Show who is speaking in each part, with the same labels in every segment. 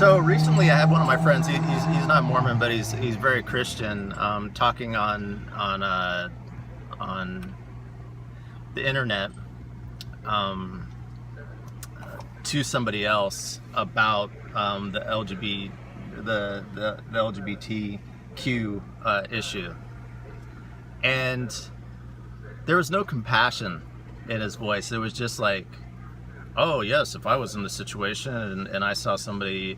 Speaker 1: So recently, I had one of my friends. He's not Mormon, but he's very Christian. Talking on the internet to somebody else about the LGBTQ issue, and there was no compassion in his voice. It was just like, oh yes, if I was in the situation and I saw somebody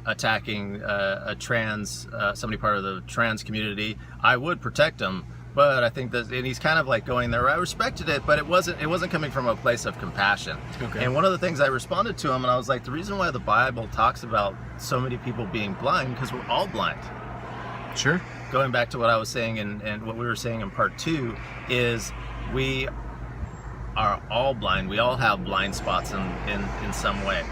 Speaker 1: attacking somebody part of the trans community, I would protect them. But I think that, and he's kind of like going there. I respected it, but it wasn't coming from a place of compassion. Okay. And one of the things I responded to him, and I was like, the reason why the Bible talks about so many people being blind, because we're all blind.
Speaker 2: Sure.
Speaker 1: Going back to what I was saying and what we were saying in part 2 is we are all blind. We all have blind spots in some way.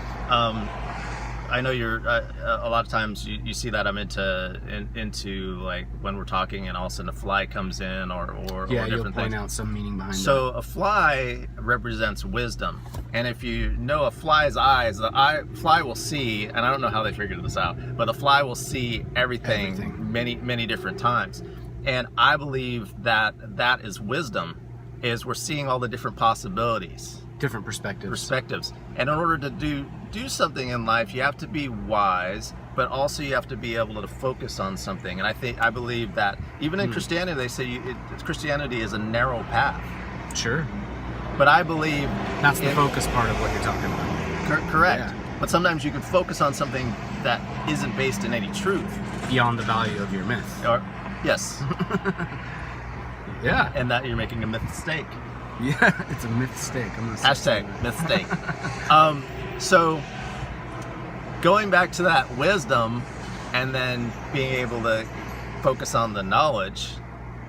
Speaker 1: I know you're a lot of times you see that I'm into like when we're talking and all of a sudden a fly comes in or different
Speaker 2: you'll point
Speaker 1: things.
Speaker 2: out some meaning behind
Speaker 1: So
Speaker 2: that.
Speaker 1: a fly represents wisdom, and if you know a fly's eyes, fly will see, and I don't know how they figured this out, but the fly will see everything. many different times, and I believe that is wisdom. Is we're seeing all the different possibilities,
Speaker 2: Different perspectives.
Speaker 1: And in order to do something in life, you have to be wise, but also you have to be able to focus on something. And I believe that even in Christianity, they say Christianity is a narrow path.
Speaker 2: Sure.
Speaker 1: But I believe
Speaker 2: that's the focus part of what you're talking about.
Speaker 1: Correct.
Speaker 2: Yeah.
Speaker 1: But sometimes you can focus on something that isn't based in any truth.
Speaker 2: Beyond the value of your myth.
Speaker 1: Yes.
Speaker 2: Yeah.
Speaker 1: And that you're making a mistake.
Speaker 2: Yeah, it's a mistake.
Speaker 1: Hashtag mistake. So going back to that wisdom and then being able to focus on the knowledge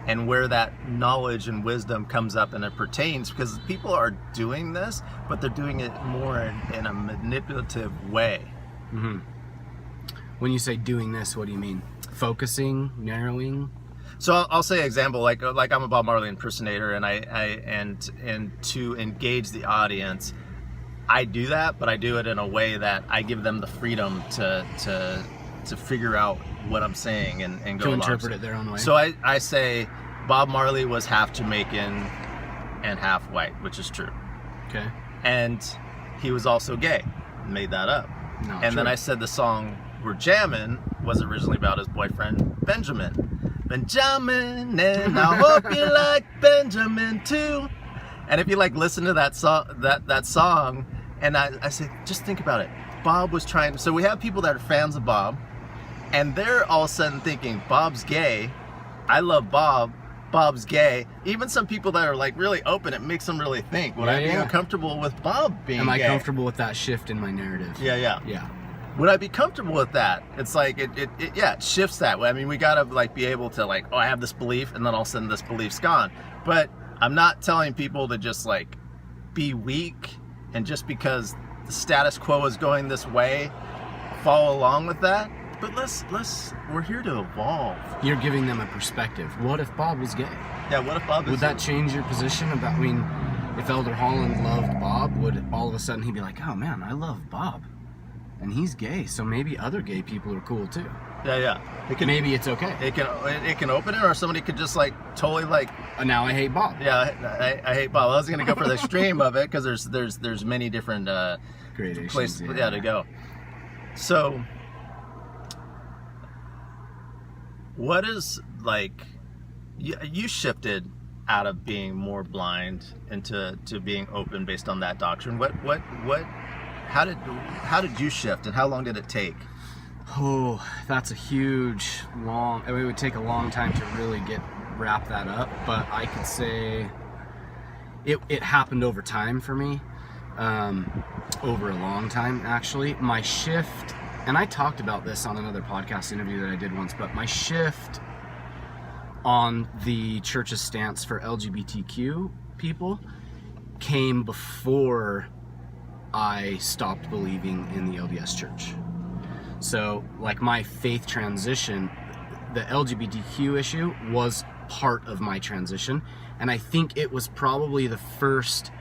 Speaker 1: and where that knowledge and wisdom comes up and it pertains, because people are doing this, but they're doing it more in a manipulative way.
Speaker 2: Mm-hmm. When you say doing this, what do you mean? Focusing, narrowing?
Speaker 1: So I'll say an example, like I'm a Bob Marley impersonator, and and to engage the audience, I do that, but I do it in a way that I give them the freedom to figure out what I'm saying and go
Speaker 2: to
Speaker 1: along.
Speaker 2: interpret it their own way.
Speaker 1: So I say Bob Marley was half Jamaican and half white, which is true.
Speaker 2: Okay.
Speaker 1: And he was also gay. Made that up.
Speaker 2: No,
Speaker 1: and then I said the song We're Jammin' was originally about his boyfriend Benjamin, and I hope you like Benjamin too. And if you listen to that song, and I say, just think about it. Bob was trying. So we have people that are fans of Bob, and they're all of a sudden thinking Bob's gay. I love Bob. Bob's gay. Even some people that are really open, it makes them really think. Would I be uncomfortable with Bob being gay?
Speaker 2: Am I comfortable with that shift in my narrative?
Speaker 1: Yeah. Would I be comfortable with that? It's it shifts that way. I mean, we gotta be able to I have this belief, and then all of a sudden this belief's gone. But I'm not telling people to just be weak, and just because the status quo is going this way, follow along with that. But we're here to evolve.
Speaker 2: You're giving them a perspective. What if Bob was gay?
Speaker 1: Yeah, what if Bob was
Speaker 2: Would that change your position about, if Elder Holland loved Bob, would all of a sudden he be like, oh man, I love Bob. And he's gay, so maybe other gay people are cool too.
Speaker 1: Yeah.
Speaker 2: Maybe it's okay.
Speaker 1: It can open it, or somebody could just totally
Speaker 2: now I hate Bob.
Speaker 1: Yeah, I hate Bob. I was gonna go for the extreme of it, because there's many different
Speaker 2: gradations
Speaker 1: places to go. So what is you shifted out of being more blind into being open based on that doctrine. How did you shift, and how long did it take?
Speaker 2: Oh, that's a huge, long. It would take a long time to really wrap that up. But I could say it happened over time for me, over a long time actually. My shift, and I talked about this on another podcast interview that I did once. But my shift on the church's stance for LGBTQ people came before I stopped believing in the LDS church. So my faith transition, the LGBTQ issue was part of my transition, and I think it was probably the first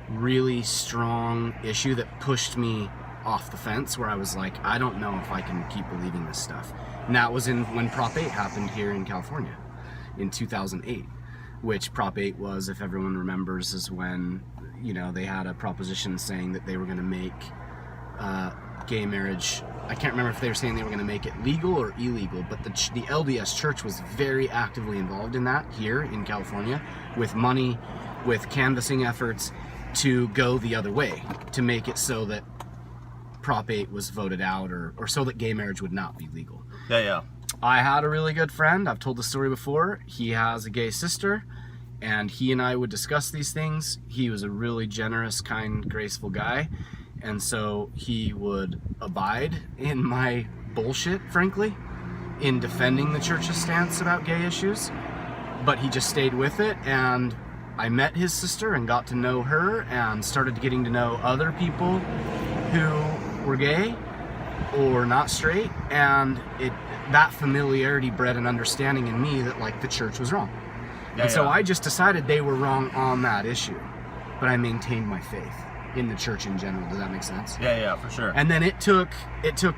Speaker 2: really strong issue that pushed me off the fence where I was like, I don't know if I can keep believing this stuff. And that was when Prop 8 happened here in California in 2008, which Prop 8 was, if everyone remembers, is when, you know, they had a proposition saying that they were going to make gay marriage, I can't remember if they were saying they were going to make it legal or illegal, but the LDS Church was very actively involved in that here in California, with money, with canvassing efforts to go the other way, to make it so that Prop 8 was voted out, or so that gay marriage would not be legal.
Speaker 1: Yeah.
Speaker 2: I had a really good friend, I've told the story before, he has a gay sister, and he and I would discuss these things. He was a really generous, kind, graceful guy, and so he would abide in my bullshit, frankly, in defending the church's stance about gay issues, but he just stayed with it, and I met his sister and got to know her and started getting to know other people who were gay or not straight, and that familiarity bred an understanding in me that, like, the church was wrong. So I just decided they were wrong on that issue, but I maintained my faith in the church in general. Does that make sense?
Speaker 1: Yeah, for sure.
Speaker 2: And then it took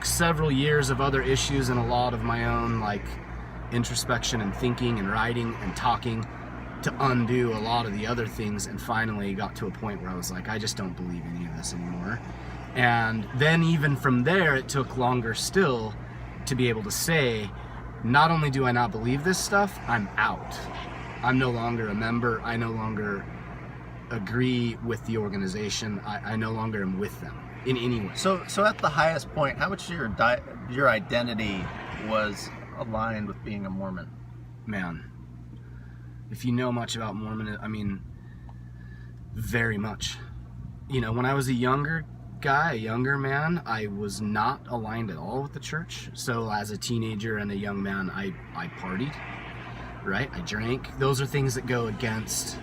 Speaker 2: several years of other issues and a lot of my own, like, introspection and thinking and writing and talking to undo a lot of the other things, and finally got to a point where I was like, I just don't believe any of this anymore. And then even from there, it took longer still to be able to say, not only do I not believe this stuff, I'm out. I'm no longer a member. I no longer agree with the organization. I no longer am with them in any way.
Speaker 1: So at the highest point, how much of your identity was aligned with being a Mormon?
Speaker 2: Man, if you know much about Mormon, I mean, very much. You know, when I was a younger guy, a younger man, I was not aligned at all with the church. So as a teenager and a young man, I partied, right? I drank. Those are things that go against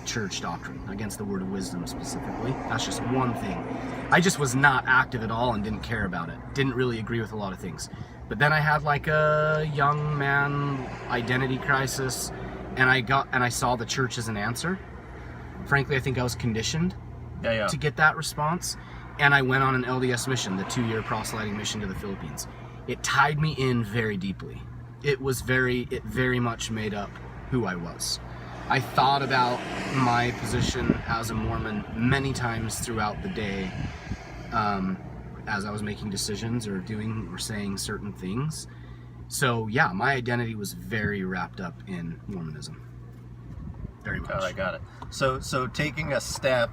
Speaker 2: church doctrine, against the word of wisdom specifically. That's just one thing. I just was not active at all and didn't care about it. Didn't really agree with a lot of things. But then I had like a young man identity crisis, and I saw the church as an answer. Frankly, I think I was conditioned to get that response, and I went on an LDS mission, the 2-year proselyting mission to the Philippines. It tied me in very deeply. It very much made up who I was. I thought about my position as a Mormon many times throughout the day, as I was making decisions or doing or saying certain things. So yeah, my identity was very wrapped up in Mormonism. Very much.
Speaker 1: I got it. So taking a step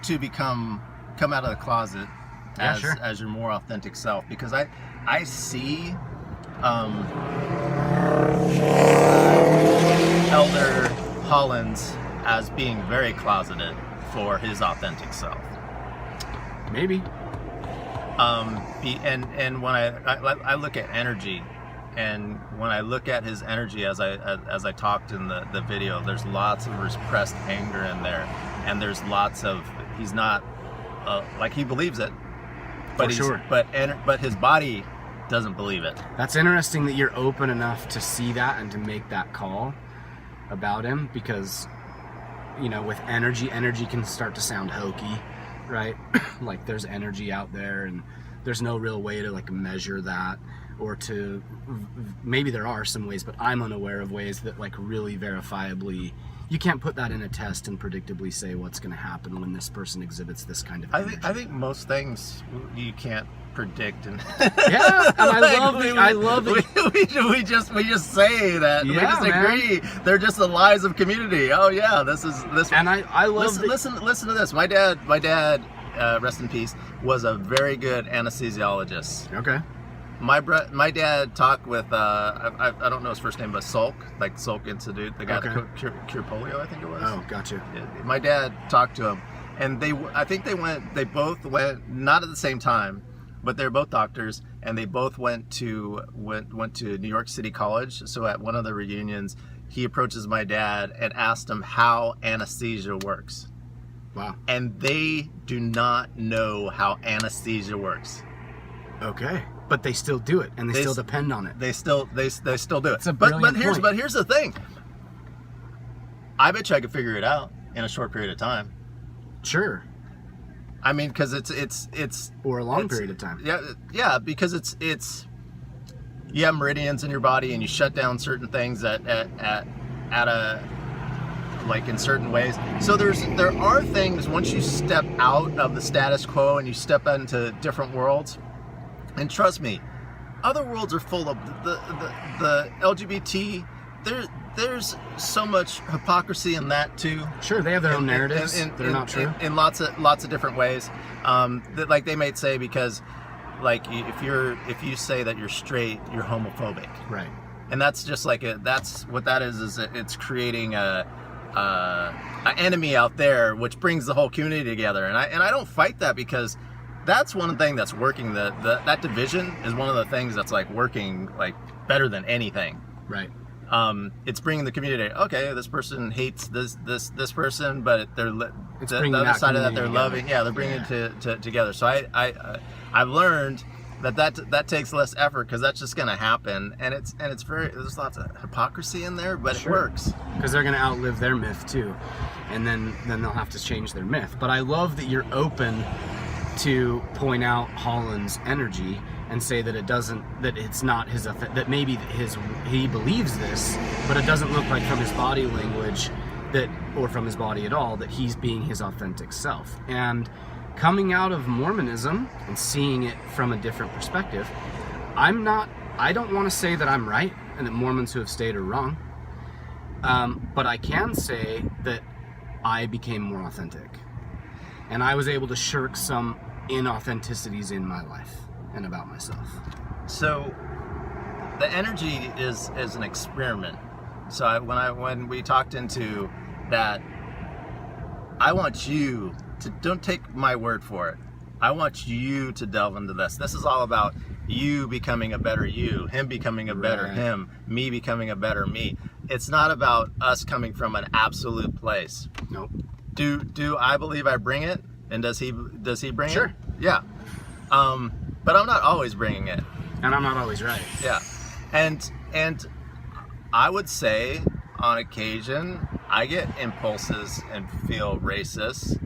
Speaker 1: to come out of the closet as your more authentic self, because I see Elder Holland as being very closeted for his authentic self.
Speaker 2: Maybe.
Speaker 1: And when I look at energy, and when I look at his energy as I talked in the video, there's lots of repressed anger in there, and there's lots of, he's not like, he believes it, but but his body doesn't believe it.
Speaker 2: That's interesting that you're open enough to see that and to make that call about him, because, you know, with energy can start to sound hokey, right? Like, there's energy out there and there's no real way to, like, measure that, or to, maybe there are some ways, but I'm unaware of ways that, like, really verifiably, you can't put that in a test and predictably say what's going to happen when this person exhibits this kind of energy.
Speaker 1: I think most things you can't predict, and
Speaker 2: yeah, and I love it.
Speaker 1: We just say that, we just agree. They're just the lies of community. Oh yeah, this.
Speaker 2: And I love
Speaker 1: listen to this. My dad, rest in peace, was a very good anesthesiologist.
Speaker 2: Okay.
Speaker 1: My dad talked with I don't know his first name, but Salk Institute, the guy that cured polio, I think it was.
Speaker 2: Oh, gotcha.
Speaker 1: My dad talked to him, and they both went, not at the same time, but they're both doctors, and they both went to New York City College. So at one of the reunions, he approaches my dad and asked him how anesthesia works.
Speaker 2: Wow. And
Speaker 1: they do not know how anesthesia works.
Speaker 2: Okay. But they still do it, and they still depend on it.
Speaker 1: They still do it.
Speaker 2: It's a brilliant point.
Speaker 1: But here's the thing. I bet you I could figure it out in a short period of time.
Speaker 2: Sure.
Speaker 1: I mean, because it's
Speaker 2: or a long period of time.
Speaker 1: Yeah, because it's you have meridians in your body and you shut down certain things at a like in certain ways. So there are things once you step out of the status quo and you step into different worlds. And trust me, other worlds are full of the LGBT. There's so much hypocrisy in that too.
Speaker 2: Sure, they have their own narratives. They're not true
Speaker 1: in lots of different ways. That, like they might say, because like if you say that you're straight, you're homophobic.
Speaker 2: Right.
Speaker 1: And that's just like that's what that is it's creating a enemy out there, which brings the whole community together. And I don't fight that, because that's one thing that's working. That division is one of the things that's like working like better than anything.
Speaker 2: Right.
Speaker 1: It's bringing the community. Okay, this person hates this person, but they're the other side of that they're loving. Yeah, they're bringing it together. So I've learned that takes less effort, because that's just going to happen, and it's there's lots of hypocrisy in there, but It works
Speaker 2: because they're going to outlive their myth too, and then they'll have to change their myth. But I love that you're open to point out Holland's energy and say that it's not his, that maybe he believes this, but it doesn't look like from his body language or from his body at all, that he's being his authentic self. And coming out of Mormonism and seeing it from a different perspective, I don't want to say that I'm right and that Mormons who have stayed are wrong, but I can say that I became more authentic, and I was able to shirk some inauthenticities in my life and about myself.
Speaker 1: So the energy is an experiment. So when we talked into that, I want you to, don't take my word for it. I want you to delve into this. This is all about you becoming a better you, him becoming a better him, me becoming a better me. It's not about us coming from an absolute place.
Speaker 2: Nope.
Speaker 1: Do I believe I bring it? And does he bring it?
Speaker 2: Sure.
Speaker 1: Yeah. But I'm not always bringing it.
Speaker 2: And I'm not always right.
Speaker 1: Yeah. And I would say on occasion I get impulses and feel racist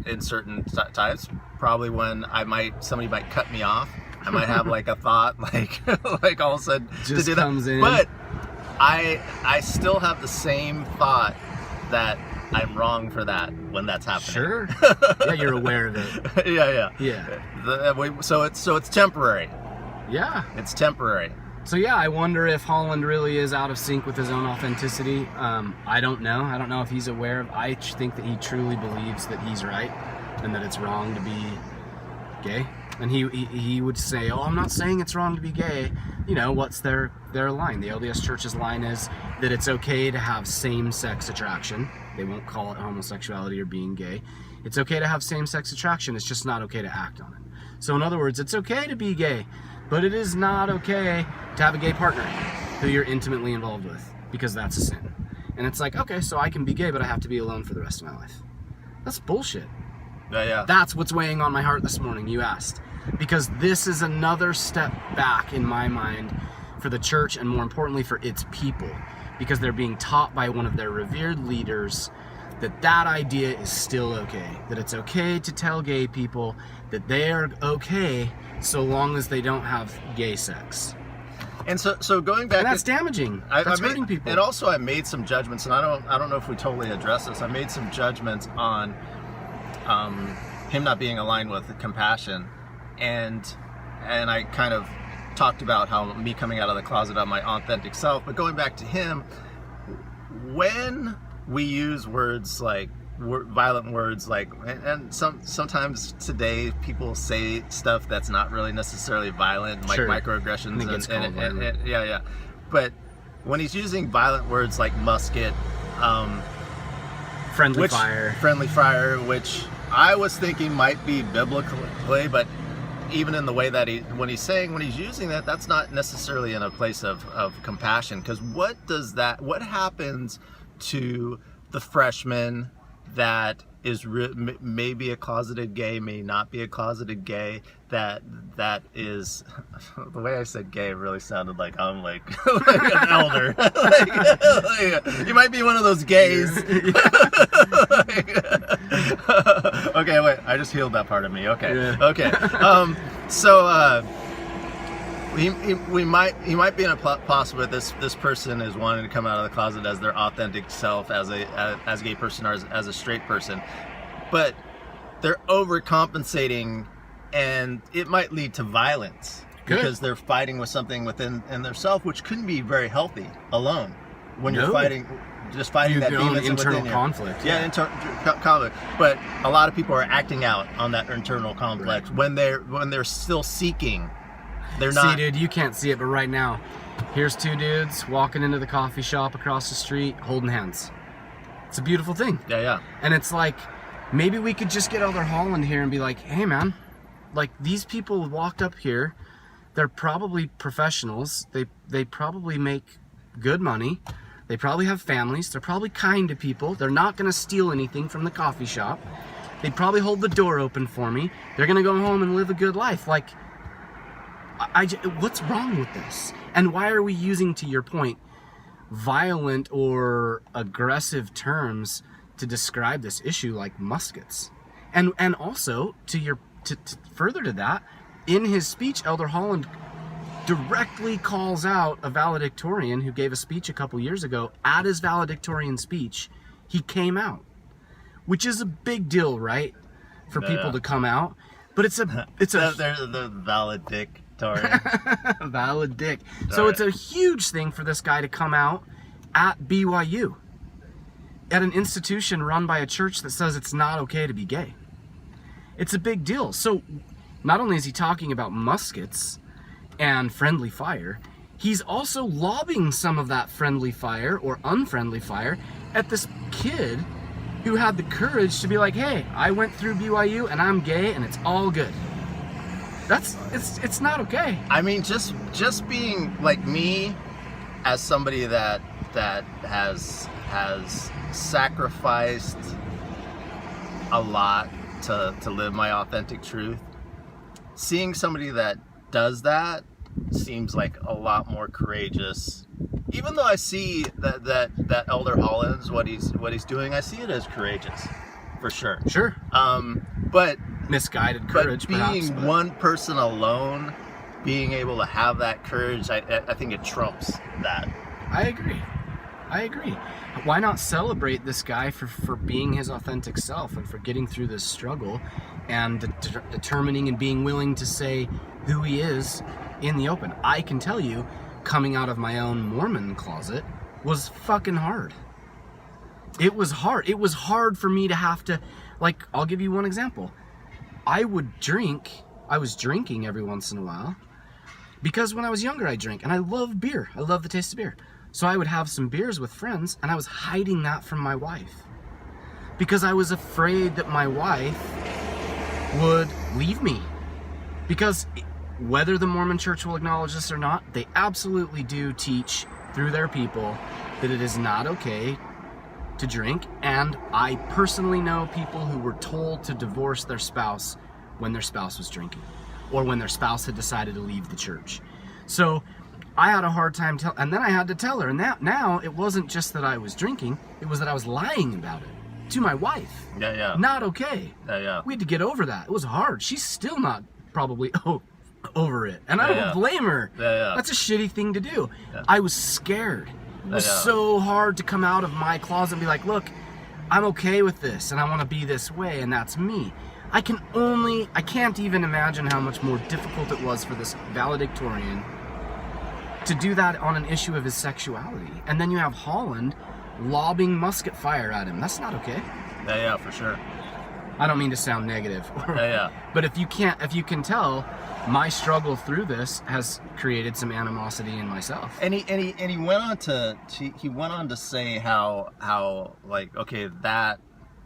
Speaker 1: in certain types. Probably when somebody might cut me off. I might have like a thought like all of a sudden
Speaker 2: just
Speaker 1: to do
Speaker 2: comes
Speaker 1: that.
Speaker 2: In.
Speaker 1: But I still have the same thought that I'm wrong for that when that's happening.
Speaker 2: Sure. Yeah, you're aware of it.
Speaker 1: Yeah. So it's temporary.
Speaker 2: Yeah.
Speaker 1: It's temporary.
Speaker 2: So yeah, I wonder if Holland really is out of sync with his own authenticity. I don't know. I don't know if he's aware of. I think that he truly believes that he's right and that it's wrong to be gay. And he would say, "Oh, I'm not saying it's wrong to be gay." You know, what's their line? The LDS Church's line is that it's okay to have same-sex attraction. They won't call it homosexuality or being gay. It's okay to have same-sex attraction. It's just not okay to act on it. So in other words, it's okay to be gay, but it is not okay to have a gay partner who you're intimately involved with, because that's a sin. And it's like, okay, so I can be gay, but I have to be alone for the rest of my life. That's bullshit.
Speaker 1: Yeah.
Speaker 2: That's what's weighing on my heart this morning, you asked. Because this is another step back in my mind for the church, and more importantly for its people, because they're being taught by one of their revered leaders that idea is still okay, that it's okay to tell gay people that they are okay so long as they don't have gay sex.
Speaker 1: And so going back,
Speaker 2: and that's damaging. That's hurting people.
Speaker 1: And also I made some judgments, and I don't know if we totally addressed this. I made some judgments on him not being aligned with compassion, and I kind of talked about how me coming out of the closet on my authentic self. But going back to him, when we use words like violent words, like, and sometimes today people say stuff that's not really necessarily violent, like microaggressions, and but when he's using violent words like musket,
Speaker 2: friendly fire,
Speaker 1: which I was thinking might be biblically, but even in the way that when he's using that, that's not necessarily in a place of compassion. Because what happens to the freshmen that is maybe a closeted gay, may not be a closeted gay, that is, the way I said gay really sounded like I'm like, like an elder. like, you might be one of those gays. Okay, wait, I just healed that part of me. Okay,
Speaker 2: Yeah.
Speaker 1: okay. So he might be in a possible this person is wanting to come out of the closet as their authentic self, as a gay person or as a straight person, but they're overcompensating, and it might lead to violence.
Speaker 2: Good.
Speaker 1: Because they're fighting with something within their self, which couldn't be very healthy alone. When you're fighting that
Speaker 2: your own
Speaker 1: demons
Speaker 2: internal
Speaker 1: within you.
Speaker 2: conflict.
Speaker 1: Yeah, conflict. But a lot of people are acting out on that internal conflict when they're still seeking. They're not.
Speaker 2: See, dude, you can't see it, but right now, here's two dudes walking into the coffee shop across the street, holding hands. It's a beautiful thing.
Speaker 1: Yeah.
Speaker 2: And it's like, maybe we could just get Elder Holland here and be like, hey, man, like, these people walked up here. They're probably professionals. They probably make good money. They probably have families. They're probably kind to people. They're not going to steal anything from the coffee shop. They probably hold the door open for me. They're going to go home and live a good life. Like, what's wrong with this? And why are we using, to your point, violent or aggressive terms to describe this issue like muskets? And also, to further to that, in his speech, Elder Holland directly calls out a valedictorian who gave a speech a couple years ago. At his valedictorian speech, he came out, which is a big deal, right? For people to come out. But it's a
Speaker 1: the valedictorian.
Speaker 2: Valedict. So it's a huge thing for this guy to come out at BYU, at an institution run by a church that says it's not okay to be gay. It's a big deal. So not only is he talking about muskets and friendly fire, he's also lobbing some of that friendly fire or unfriendly fire at this kid who had the courage to be like, hey, I went through BYU and I'm gay and it's all good. It's not okay.
Speaker 1: I mean, just being like me, as somebody that has sacrificed a lot to live my authentic truth. Seeing somebody that does that seems like a lot more courageous. Even though I see that Elder Holland's what he's doing, I see it as courageous, for sure.
Speaker 2: Sure.
Speaker 1: But
Speaker 2: misguided courage,
Speaker 1: but being
Speaker 2: perhaps,
Speaker 1: one person alone, being able to have that courage, I think it trumps that.
Speaker 2: I agree. Why not celebrate this guy for being his authentic self and for getting through this struggle and determining and being willing to say who he is in the open? I can tell you, coming out of my own Mormon closet was fucking hard. It was hard. It was hard for me to have to, like, I'll give you one example. I was drinking every once in a while because when I was younger I drank and I love beer. I love the taste of beer. So I would have some beers with friends and I was hiding that from my wife because I was afraid that my wife would leave me. Because whether the Mormon church will acknowledge this or not, they absolutely do teach through their people that it is not okay to drink, and I personally know people who were told to divorce their spouse when their spouse was drinking, or when their spouse had decided to leave the church. So I had a hard time and then I had to tell her, and now it wasn't just that I was drinking, it was that I was lying about it to my wife.
Speaker 1: Yeah.
Speaker 2: Not okay.
Speaker 1: Yeah.
Speaker 2: We had to get over that. It was hard. She's still not probably over it, and I don't blame her.
Speaker 1: Yeah.
Speaker 2: That's a shitty thing to do.
Speaker 1: Yeah.
Speaker 2: I was scared. It was so hard to come out of my closet and be like, look, I'm okay with this and I want to be this way, and that's me. I can't even imagine how much more difficult it was for this valedictorian to do that on an issue of his sexuality. And then you have Holland lobbing musket fire at him. That's not okay.
Speaker 1: Yeah, for sure.
Speaker 2: I don't mean to sound negative.
Speaker 1: Yeah.
Speaker 2: But if you can tell, my struggle through this has created some animosity in myself.
Speaker 1: And he went on to say how like, okay,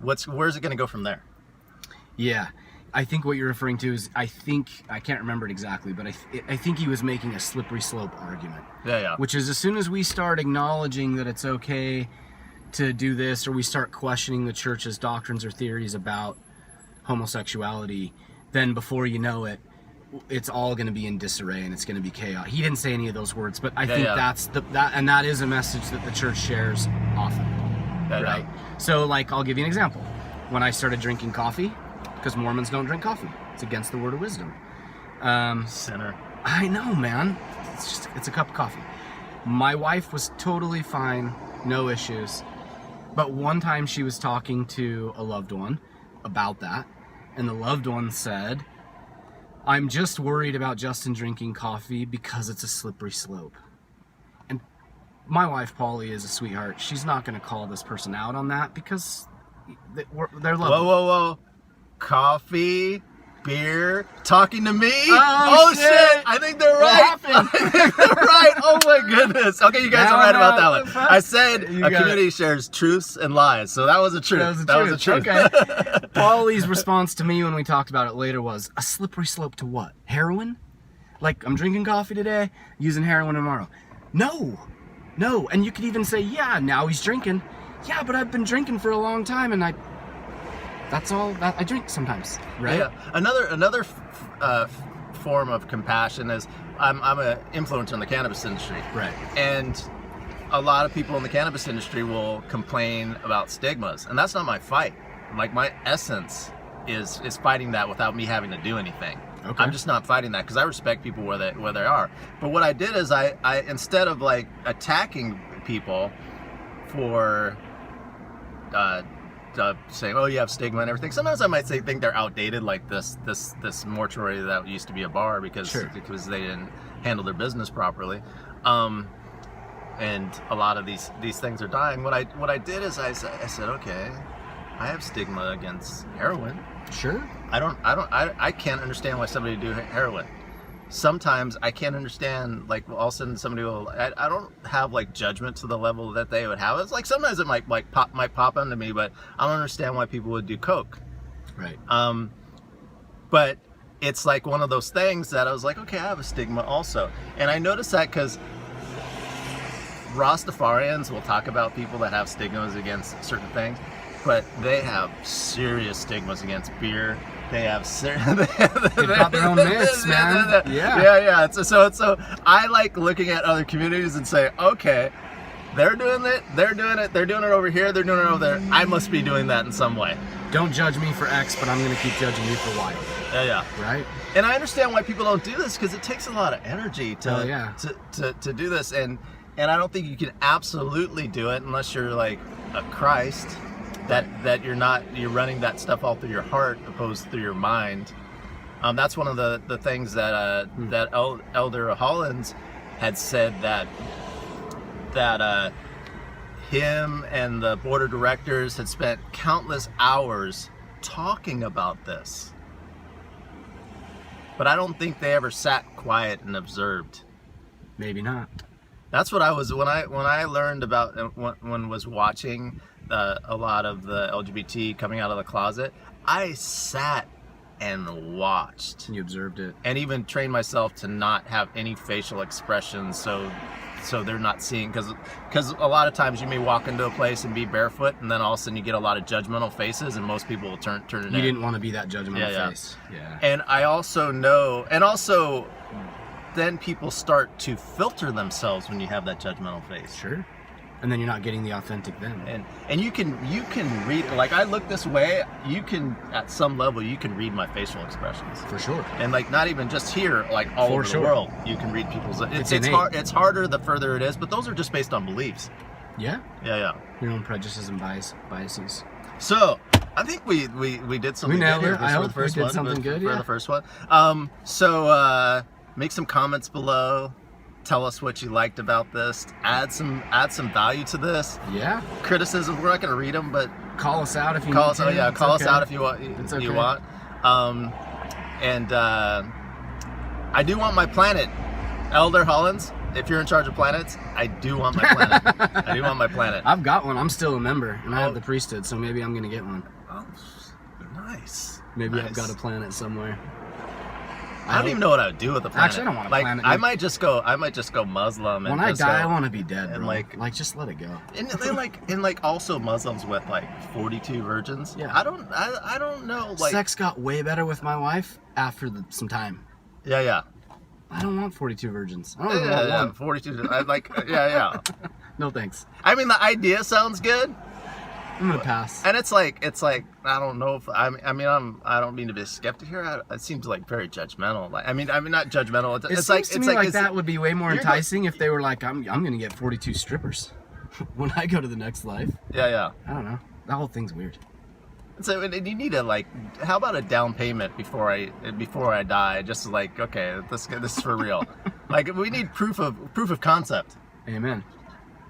Speaker 1: where's it going to go from there?
Speaker 2: Yeah. I think what you're referring to is, I can't remember it exactly, but I think he was making a slippery slope argument.
Speaker 1: Yeah.
Speaker 2: Which is, as soon as we start acknowledging that it's okay to do this, or we start questioning the church's doctrines or theories about homosexuality, then before you know it, it's all going to be in disarray and it's going to be chaos. He didn't say any of those words, but I think that is a message that the church shares often, right? So, like, I'll give you an example. When I started drinking coffee, because Mormons don't drink coffee, it's against the word of wisdom.
Speaker 1: Sinner.
Speaker 2: I know, man. It's a cup of coffee. My wife was totally fine, no issues. But one time she was talking to a loved one about that, and the loved one said, "I'm just worried about Justin drinking coffee because it's a slippery slope." And my wife, Polly, is a sweetheart. She's not going to call this person out on that because they're lovely.
Speaker 1: Whoa. Coffee, beer, talking to me?
Speaker 2: Oh
Speaker 1: shit! I think they're right. I think they're right. Oh my goodness. Okay, you guys are right about that one. I said a community shares truths and lies, so that was a truth. That was a truth.
Speaker 2: Okay. Pauly's response to me when we talked about it later was, a slippery slope to what? Heroin? Like, I'm drinking coffee today, using heroin tomorrow. No. And you could even say, yeah, now he's drinking. Yeah, but I've been drinking for a long time, and that's all that I drink sometimes, right?
Speaker 1: Yeah. Another form of compassion is I'm an influencer in the cannabis industry,
Speaker 2: right?
Speaker 1: And a lot of people in the cannabis industry will complain about stigmas, and that's not my fight. Like, my essence is fighting that without me having to do anything.
Speaker 2: Okay.
Speaker 1: I'm just not fighting that because I respect people where they are. But what I did is I instead of like attacking people for saying, oh, you have stigma and everything. Sometimes I might think they're outdated, like this mortuary that used to be a bar because they didn't handle their business properly, and a lot of these things are dying. What I did is I said, okay, I have stigma against heroin.
Speaker 2: Sure.
Speaker 1: I can't understand why somebody would do heroin. Sometimes I can't understand, like, all of a sudden somebody will, I don't have like judgment to the level that they would have. It's like sometimes it might pop into me, but I don't understand why people would do coke.
Speaker 2: Right.
Speaker 1: But it's like one of those things that I was like, okay, I have a stigma also. And I noticed that because Rastafarians will talk about people that have stigmas against certain things, but they have serious stigmas against beer. They have
Speaker 2: they've got their own myths, man.
Speaker 1: Yeah. So I like looking at other communities and say, okay, they're doing it over here, they're doing it over there. I must be doing that in some way.
Speaker 2: Don't judge me for X, but I'm going to keep judging you for Y.
Speaker 1: Yeah.
Speaker 2: Right?
Speaker 1: And I understand why people don't do this because it takes a lot of energy to do this, and I don't think you can absolutely do it unless you're like a Christ. That you're running that stuff all through your heart opposed through your mind. That's one of the things that Elder Holland had said that him and the board of directors had spent countless hours talking about this, but I don't think they ever sat quiet and observed.
Speaker 2: Maybe not.
Speaker 1: That's what I was when I learned about when was watching a lot of the LGBT coming out of the closet. I sat and watched.
Speaker 2: You observed it,
Speaker 1: and even trained myself to not have any facial expressions, so they're not seeing, because a lot of times you may walk into a place and be barefoot, and then all of a sudden you get a lot of judgmental faces, and most people will turn it in.
Speaker 2: You didn't want to be that judgmental face. Yeah.
Speaker 1: And I also know, and also then people start to filter themselves when you have that judgmental face.
Speaker 2: Sure. And then you're not getting the authentic them.
Speaker 1: And you can read, like, I look this way, you can, at some level, you can read my facial expressions.
Speaker 2: For sure.
Speaker 1: And like, not even just here, like all over the world, you can read people's, it's harder the further it is, but those are just based on beliefs.
Speaker 2: Yeah.
Speaker 1: Yeah.
Speaker 2: Your own prejudices and biases.
Speaker 1: So, I think we did something good here.
Speaker 2: I hope we did something good,
Speaker 1: for the first one. So, make some comments below. Tell us what you liked about this. Add some value to this.
Speaker 2: Yeah.
Speaker 1: Criticism, we're not going to read them, but
Speaker 2: call us out if you
Speaker 1: call
Speaker 2: need
Speaker 1: us
Speaker 2: to.
Speaker 1: out. Yeah, call us out if you want.
Speaker 2: It's okay.
Speaker 1: You want. And I do want my planet, Elder Holland. If you're in charge of planets, I do want my planet. I do want my planet.
Speaker 2: I've got one. I'm still a member, and I have the priesthood, so maybe I'm going to get one.
Speaker 1: Oh, nice.
Speaker 2: Maybe I've got a planet somewhere.
Speaker 1: I don't even know what I would do with the planet.
Speaker 2: Actually, I don't want a
Speaker 1: like,
Speaker 2: planet.
Speaker 1: I might just go Muslim.
Speaker 2: When
Speaker 1: and
Speaker 2: I
Speaker 1: just
Speaker 2: die,
Speaker 1: go,
Speaker 2: I want to be dead, bro.
Speaker 1: and
Speaker 2: Like, just let it go.
Speaker 1: and also Muslims with like 42 virgins.
Speaker 2: Yeah.
Speaker 1: I don't know. Like,
Speaker 2: Sex got way better with my wife after some time.
Speaker 1: yeah.
Speaker 2: I don't want 42 virgins. I don't even want
Speaker 1: Yeah,
Speaker 2: one.
Speaker 1: 42. I like, yeah.
Speaker 2: No thanks.
Speaker 1: I mean, the idea sounds good,
Speaker 2: I'm gonna pass.
Speaker 1: and it's like I don't know if I don't mean to be a skeptic here. It seems like very judgmental. Like, I mean not judgmental.
Speaker 2: It
Speaker 1: It's
Speaker 2: seems
Speaker 1: like
Speaker 2: to me like that would be way more
Speaker 1: you're
Speaker 2: enticing if they were like, I'm gonna get 42 strippers when I go to the next life.
Speaker 1: Yeah.
Speaker 2: I don't know. That whole thing's weird.
Speaker 1: So and you need to like, how about a down payment before I die? Just like, okay, this is for real. Like, we need proof of concept.
Speaker 2: Amen.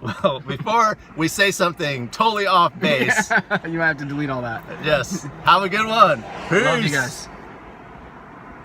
Speaker 1: Well, before we say something totally off base,
Speaker 2: You might have to delete all that.
Speaker 1: yes, have a good one. Peace.
Speaker 2: Love you guys.